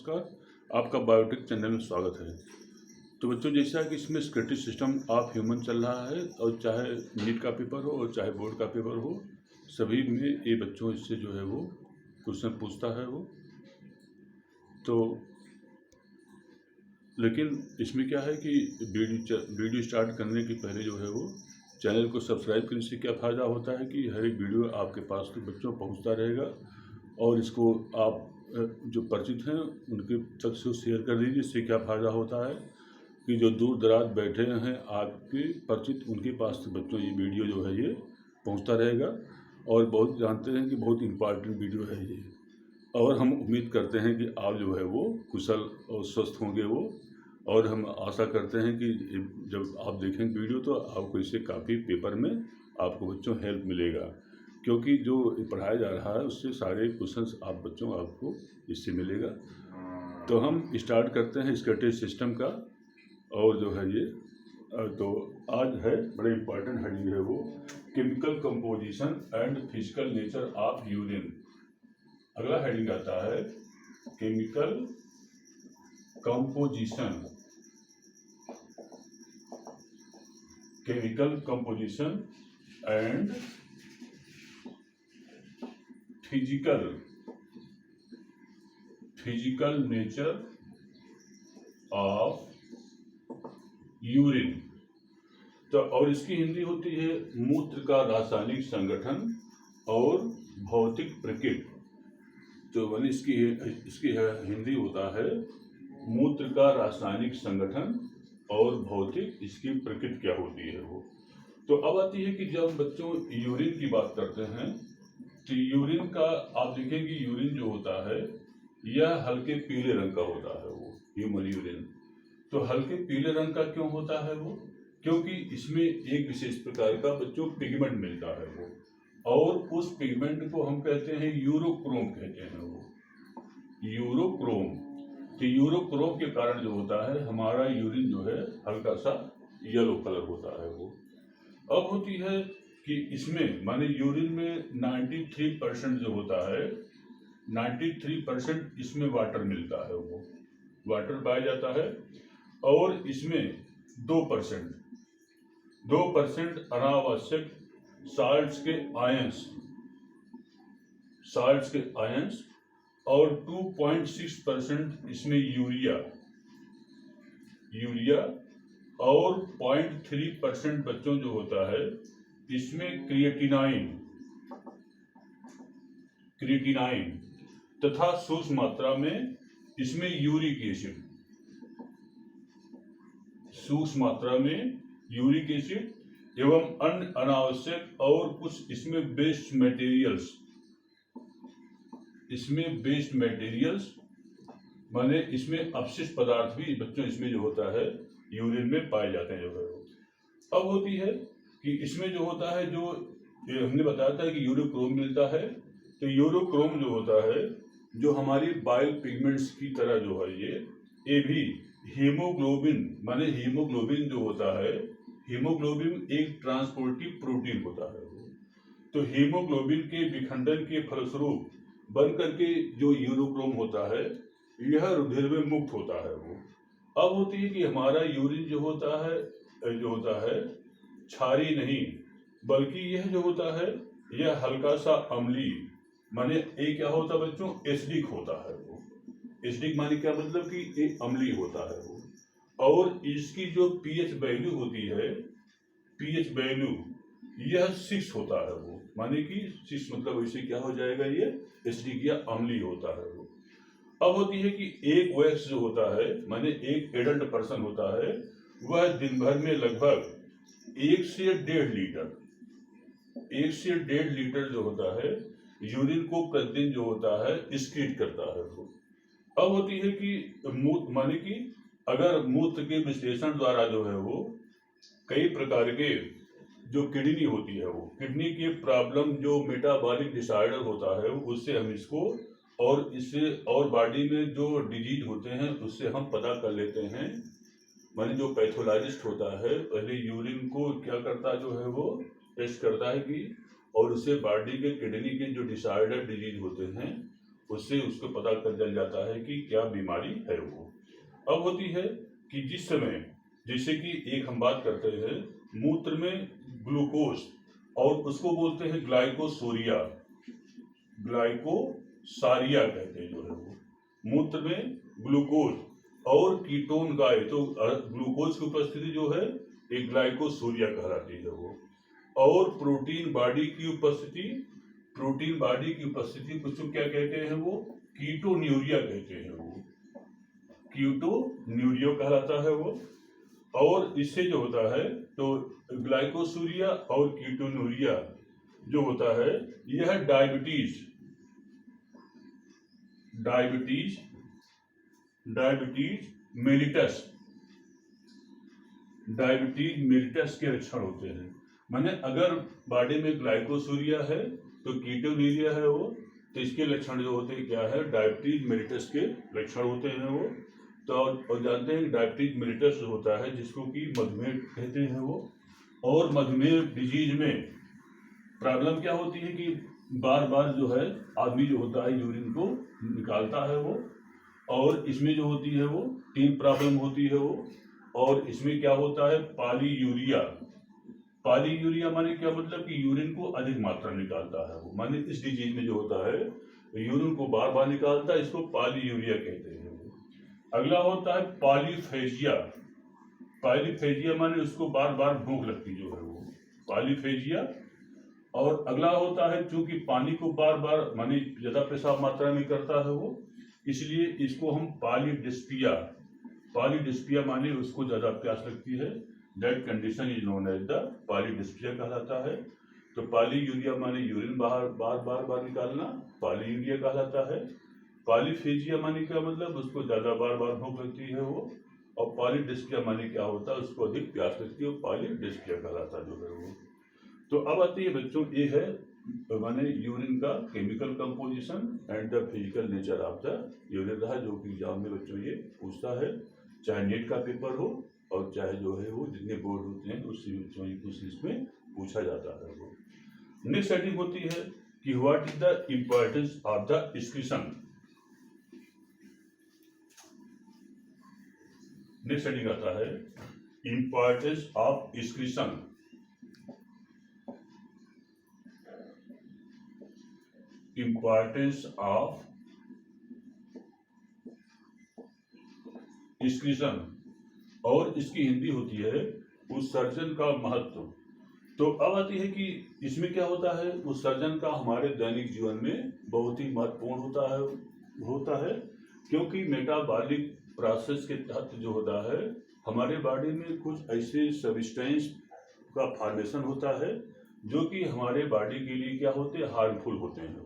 नमस्कार, आपका biotech channel में स्वागत है। तो बच्चों, जैसा कि इसमें सिक्योरिटी सिस्टम ऑफ ह्यूमन चल रहा है और चाहे नीट का पेपर हो और चाहे बोर्ड का पेपर हो, सभी में ये बच्चों इससे जो है वो क्वेश्चन पूछता है वो। तो लेकिन इसमें क्या है कि वीडियो स्टार्ट करने के पहले जो है वो चैनल को सब्सक्राइब करने से क्या फ़ायदा होता है कि हर एक वीडियो आपके पास तो बच्चों पहुंचता रहेगा और इसको आप जो परिचित हैं उनके तक से शेयर कर दीजिए। इससे क्या फ़ायदा होता है कि जो दूर दराज बैठे हैं आपके परिचित, उनके पास से बच्चों ये वीडियो जो है ये पहुंचता रहेगा और बहुत जानते हैं कि बहुत इम्पॉर्टेंट वीडियो है ये। और हम उम्मीद करते हैं कि आप जो है वो कुशल और स्वस्थ होंगे वो, और हम आशा करते हैं कि जब आप देखेंगे वीडियो तो आपको इससे काफ़ी पेपर में आपको बच्चों हेल्प मिलेगा, क्योंकि जो पढ़ाया जा रहा है उससे सारे क्वेश्चंस आप बच्चों आपको इससे मिलेगा। तो हम स्टार्ट करते हैं सिक्योरिटी सिस्टम का। और जो है ये तो आज है बड़े इम्पॉर्टेंट हेडिंग है वो, chemical composition and physical nature of urine. अगला हेडिंग आता है chemical composition and physical nature of urine. तो और इसकी हिंदी होती है मूत्र का रासायनिक संगठन और भौतिक प्रकृति। तो मैंने इसकी हिंदी होता है मूत्र का रासायनिक संगठन और भौतिक इसकी प्रकृति क्या होती है वो। तो अब आती है कि जब बच्चों यूरिन की बात करते हैं तो यूरिन का आप देखेंगे, यूरिन जो होता है यह हल्के पीले रंग का होता है वो ह्यूमन यूरिन। तो हल्के पीले रंग का क्यों होता है वो? क्योंकि इसमें एक विशेष प्रकार का बच्चों पिगमेंट मिलता है वो, और उस पिगमेंट को हम कहते हैं यूरोक्रोम कहते हैं वो, यूरोक्रोम। तो यूरोक्रोम के कारण जो होता है हमारा यूरिन जो है हल्का सा येलो कलर होता है वो। अब होती है कि इसमें माने यूरिन में 93% जो होता है, 93% इसमें वाटर मिलता है वो, वाटर पाया जाता है। और इसमें 2% अनावश्यक साल्ट्स के आयंस और 2.6% इसमें यूरिया और 0.3% बच्चों जो होता है इसमें क्रिएटिनाइन तथा सूक्ष्म मात्रा में इसमें यूरिक एसिड एवं अन्य अनावश्यक और कुछ इसमें वेस्ट मटेरियल्स माने इसमें अपशिष्ट पदार्थ भी बच्चों इसमें जो होता है यूरिन में पाए जाते हैं जो है। अब होती है कि इसमें जो होता है, जो हमने बताया था कि यूरोक्रोम मिलता है। तो यूरोक्रोम जो होता है जो हमारी बाइल पिगमेंट्स की तरह जो है ये भी हीमोग्लोबिन जो होता है, हीमोग्लोबिन एक ट्रांसपोर्टिव प्रोटीन होता है वो। तो हीमोग्लोबिन के विखंडन के फलस्वरूप बन करके जो यूरोक्रोम होता है यह रुधिर में मुक्त होता है वो। अब होती है कि हमारा यूरिन जो होता है क्षारीय नहीं, बल्कि यह जो होता है यह हल्का सा अम्लीय, माने ये क्या होता है बच्चों, एसिडिक होता है वो। एसिडिक माने क्या मतलब कि ये अम्लीय होता है वो। और इसकी जो पीएच वैल्यू होती है, पीएच वैल्यू यह 6 होता है वो, माने कि 6 मतलब इसे क्या हो जाएगा, ये एसिडिक या अम्लीय होता है वो। अब होती है कि एक वयस्क जो होता है माने एक एडल्ट पर्सन होता है, वह दिन भर में लगभग 1 से 1.5 लीटर जो होता है यूरिन को प्रतिदिन जो होता है एक्सक्रीट करता है वो। अब होती है कि मूत्र माने कि अगर मूत्र के विश्लेषण द्वारा जो है वो कई प्रकार के जो किडनी होती है वो, किडनी के प्रॉब्लम जो मेटाबॉलिक डिसऑर्डर होता है उससे हम इसको और बॉडी में जो डिजीज होते हैं उससे हम पता कर लेते हैं। माने जो पैथोलॉजिस्ट होता है पहले यूरिन को क्या करता है जो है वो टेस्ट करता है कि, और उससे बॉडी के किडनी के जो डिसऑर्डर डिजीज होते हैं उससे उसको पता चल जाता है कि क्या बीमारी है वो। अब होती है कि जिस समय, जैसे कि एक हम बात करते हैं मूत्र में ग्लूकोज, और उसको बोलते हैं ग्लाइकोसोरिया, ग्लाइकोसारिया कहते हैं जो है वो, मूत्र में ग्लूकोज और कीटोन का है, तो ग्लूकोज की उपस्थिति जो है एक ग्लाइकोसोरिया कहलाती है वो। और प्रोटीन बॉडी की उपस्थिति, प्रोटीन बॉडी की उपस्थिति कुछ क्या कहते हैं वो, कीटोन्यूरिया कहते हैं वो, कीटोन्यूरिया कहलाता है वो। और इससे जो होता है तो ग्लाइकोसूरिया और कीटोन्यूरिया जो होता है यह diabetes, diabetes diabetes mellitus, diabetes mellitus के लक्षण होते हैं। माने अगर बॉडी में ग्लाइकोसूरिया है तो कीटोन्यूरिया है वो, तो इसके लक्षण जो होते हैं क्या है, डायबिटीज मेलिटस के लक्षण होते हैं वो। तो और जानते हैं डायबिटीज मेलिटस होता है जिसको कि मधुमेह कहते हैं वो। और मधुमेह डिजीज में प्रॉब्लम क्या होती है कि बार बार जो है आदमी जो होता है यूरिन को निकालता है वो, और इसमें जो होती है वो 3 प्रॉब्लम होती है वो। और इसमें क्या होता है, पॉलीयूरिया, पॉलीयूरिया माने क्या मतलब कि यूरिन को अधिक मात्रा निकालता है वो, माने इस डिजीज में जो होता है यूरिन को बार बार निकालता है, इसको पॉलीयूरिया कहते हैं वो। अगला होता है पॉलीफेजिया, पॉलीफेजिया माने उसको बार बार भूख लगती जो है वो, पॉलीफेजिया। और अगला होता है चूंकि पानी को बार बार माने ज्यादा पेशाब मात्रा में करता है वो, इसलिए इसको हम पॉलीडिस्पिया, पॉलीडिस्पिया माने उसको ज्यादा प्यास लगती है, that condition is known as the polydipsia कहलाता है। तो पॉलीयूरिया माने यूरिन बाहर बार बार निकालना, पॉलीयूरिया कहलाता है। पॉलीफेजिया माने क्या मतलब उसको ज्यादा बार बार भूख लगती है वो। और पॉलीडिस्पिया माने क्या होता है, उसको अधिक प्यास लगती है, पॉलीडिस्पिया कहलाता जो है वो। तो अब आती है बच्चों, ये है माने यूरिन का chemical composition and the physical nature of the urine रहा, जो कि एग्जाम में बच्चों ये पूछता है, चाहे नेट का पेपर हो और चाहे जो है वो जितने बोर्ड होते हैं उससे बच्चों ये कुछ इसमें पूछा जाता है वो। नेक्स्ट हेडिंग होती है कि what is the importance of the excretion. Next heading आता है importance of excretion. Importance of excretion, और इसकी हिंदी होती है उत्सर्जन का महत्व। तो अब आती है कि इसमें क्या होता है, उत्सर्जन का हमारे दैनिक जीवन में बहुत ही महत्वपूर्ण होता है क्योंकि मेटाबॉलिक प्रोसेस के तहत जो होता है हमारे बॉडी में कुछ ऐसे सब्सटेंस का फॉर्मेशन होता है जो कि हमारे बॉडी के लिए क्या होते हैं, हार्मफुल होते हैं वो।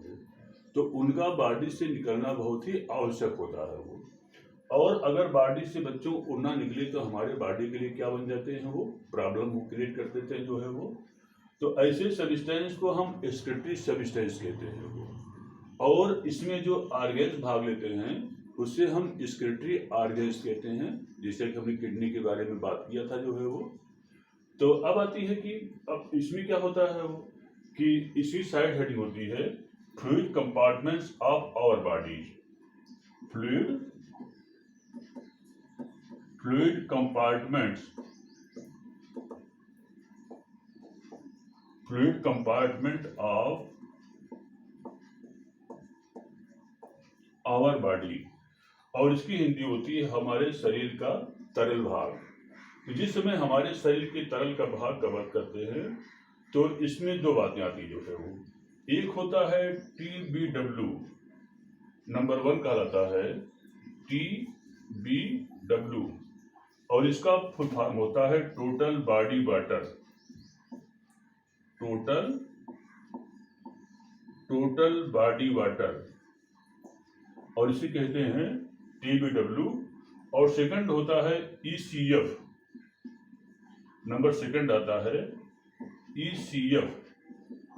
तो उनका बॉडी से निकलना बहुत ही आवश्यक होता है वो। और अगर बॉडी से बच्चों उड़ना निकले तो हमारे बॉडी के लिए क्या बन जाते हैं वो, प्रॉब्लम क्रिएट कर देते हैं जो है वो। तो ऐसे सब्सटेंस को हम एक्सक्रीटरी सब्सटेंस कहते हैं वो। और इसमें जो ऑर्गेन्स भाग लेते हैं उससे हम एक्सक्रीटरी ऑर्गेन्स कहते हैं, जैसे कि हमने किडनी के बारे में बात किया था जो है वो। तो अब आती है कि अब इसमें क्या होता है वो कि इसी साइड हेडिंग होती है fluid compartments of our body, fluid compartments, fluid compartment of our body. और इसकी हिंदी होती है हमारे शरीर का तरल भाग। तो जिस समय हमारे शरीर के तरल का भाग कवर करते हैं तो इसमें 2 बातें आती जो है वो। एक होता है TBW, नंबर 1 कहलाता है TBW, और इसका फुल फॉर्म होता है total body water, total body water, और इसे कहते हैं TBW। और सेकंड होता है ECF, नंबर 2 आता है ECF,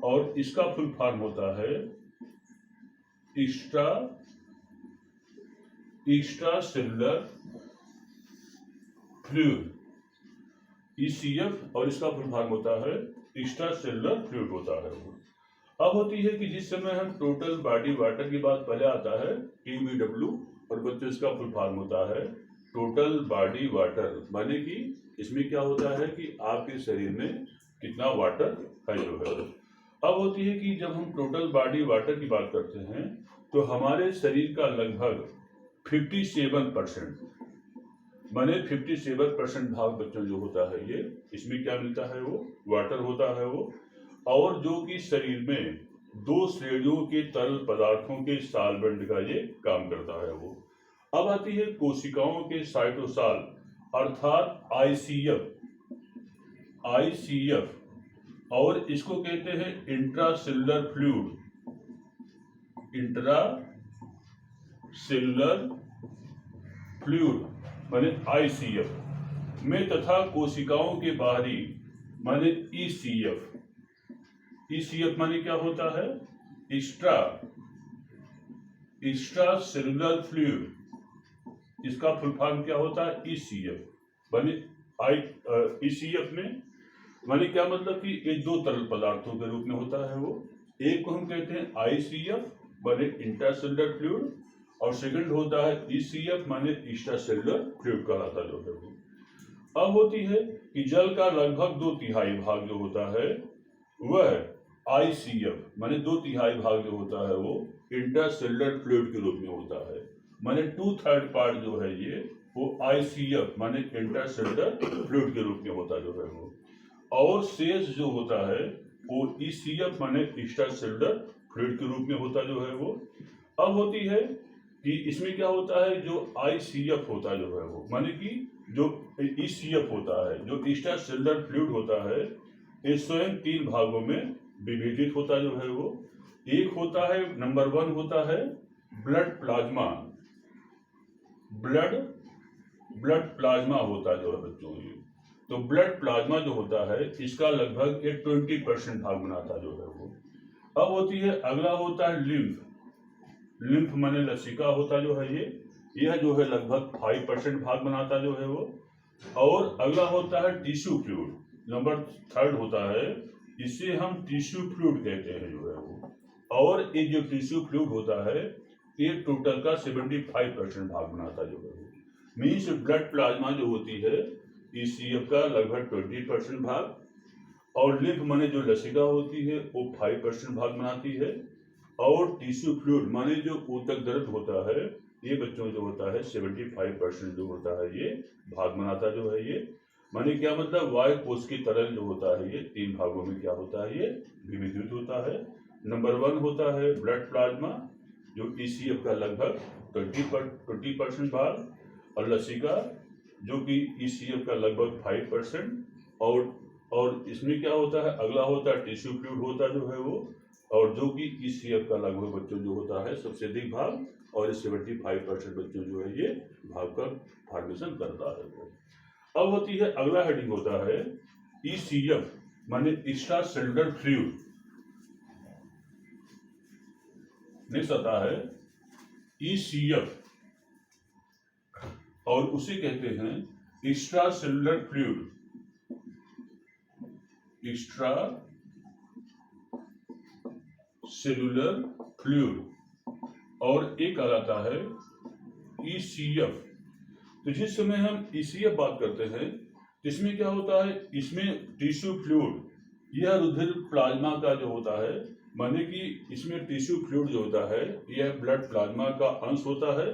और इसका फुल फॉर्म होता है एक्स्ट्रा सेलुलर फ्लूइड, ECF, और इसका फुल फॉर्म होता है एक्स्ट्रा सेलुलर फ्लूइड होता है वो। अब होती है कि जिस समय हम टोटल बॉडी वाटर की बात पहले आता है TBW, और बच्चों इसका फुल फॉर्म होता है टोटल बॉडी वाटर, माने कि इसमें क्या होता है कि आपके शरीर में कितना वाटर है जो है। अब होती है कि जब हम टोटल बॉडी वाटर की बात करते हैं तो हमारे शरीर का लगभग 57%, माने 57% भाग बच्चों जो होता है ये, इसमें क्या मिलता है वो वाटर होता है वो, और जो कि शरीर में 2 श्रेणियों के तरल पदार्थों के साल्वेंट का ये काम करता है वो। अब आती है कोशिकाओं के साइटोसाल अर्थात आईसीएफ, और इसको कहते हैं इंट्रासेलुलर फ्लूइड माने आईसीएफ में, तथा कोशिकाओं के बाहरी माने ईसीएफ माने क्या होता है एक्स्ट्रा सेलुलर फ्लूइड, इसका फुल फॉर्म क्या होता है ईसीएफ माने ईसीएफ में माने क्या मतलब कि ये 2 तरल पदार्थों के रूप में होता है वो। एक को हम कहते हैं आईसीएफ माने इंट्रासेलुलर फ्लूइड, और सेकंड होता है ईसीएफ माने एक्स्ट्रासेलुलर फ्लूइड कहलाता जो है वो। अब होती है कि जल का लगभग 2/3 भाग जो होता है वह आईसीएफ माने 2/3 भाग जो होता है वो इंट्रासेलुलर फ्लूइड के रूप में होता है, माने 2/3 पार्ट जो है ये वो आईसीएफ माने इंट्रासेलुलर फ्लूइड के रूप में होता जो है वो, और शेष जो होता है वो ईसीएफ माने एक्स्ट्रासेलुलर फ्लूइड के रूप में होता जो है वो। अब होती है कि इसमें क्या होता है जो आईसीएफ होता जो है वो, माने कि जो ईसीएफ होता है जो एक्स्ट्रासेलुलर फ्लूइड होता है ये स्वयं 3 भागों में विभाजित होता जो है वो। एक होता है नंबर 1 होता है ब्लड प्लाज्मा होता जो है बच्चों ये। तो ब्लड प्लाज्मा जो होता है इसका लगभग 20% भाग बनाता जो है वो। अब होती है अगला होता है लिम्फ माने लसिका होता जो है ये, यह जो है लगभग 5% भाग बनाता जो है वो। और अगला होता है टिश्यू फ्लूइड, नंबर 3 होता है, इसे हम टिश्यू फ्लूइड कहते हैं जो है वो। और ये जो टिश्यू फ्लूइड होता है ये टोटल का 75% भाग बनाता जो है। मीन्स ब्लड प्लाज्मा जो होती है ईसीएफ का लगभग 20% भाग, और लिम्फ माने जो लसिका होती है वो 5% भाग बनाती है, और टिश्यू फ्लूइड माने जो ऊतक द्रव होता है ये बच्चों जो होता है 75% जो होता है ये भाग बनाता जो है ये। माने क्या मतलब वायु कोश की तरल जो होता है ये 3 भागों में क्या होता है ये विभाजित होता है। नंबर 1 होता है ब्लड प्लाज्मा जो ईसीएफ का लगभग 20% भाग, और लसिका जो कि ईसीएफ का लगभग 5%, और इसमें क्या होता है अगला होता है टिश्यू फ्लूइड होता जो है वो, और जो कि ईसीएफ का लगभग बच्चों जो होता है सबसे अधिक भाग, और 75% बच्चों जो है ये भाग का फॉर्मेशन करता है वो। अब होती है अगला हेडिंग होता है ईसीएफ माने एक्स्ट्रासेलुलर फ्लूइड। नेक्स्ट आता है ईसीएफ, और उसे कहते हैं एक्स्ट्रासेलुलर फ्लूइड, और एक कहलाता है ईसीएफ। तो जिस समय हम ईसीएफ बात करते हैं इसमें क्या होता है, इसमें टिश्यू फ्लूइड यह रुधिर प्लाज्मा का जो होता है, माने कि इसमें टिश्यू फ्लूइड जो होता है यह ब्लड प्लाज्मा का अंश होता है,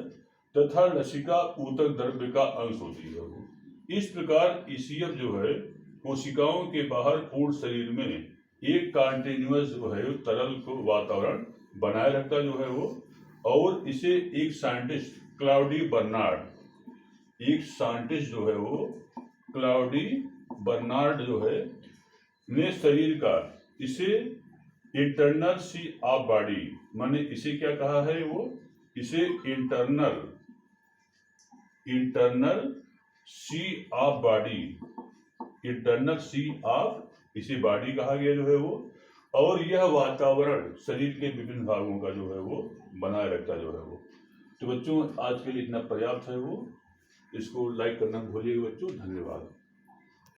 तथा लसिका ऊतक द्रव्य का अंश होती है वो। इस प्रकार ईसीएफ जो है कोशिकाओं के बाहर पूर्ण शरीर में एक कंटिन्यूअस जो है तरल को वातावरण बनाए रखता जो है वो। और इसे एक साइंटिस्ट क्लाउडी बर्नार्ड जो है ने शरीर का इसे इंटरनल सी ऑफ बॉडी, माने इसे क्या कहा है वो, इसे internal sea of body, internal sea of इसे बॉडी कहा गया जो है वो। और यह वातावरण शरीर के विभिन्न भागों का जो है वो बनाए रखता जो है वो। तो बच्चों आज के लिए इतना पर्याप्त है वो, इसको लाइक करना भूलिएगा बच्चों, धन्यवाद।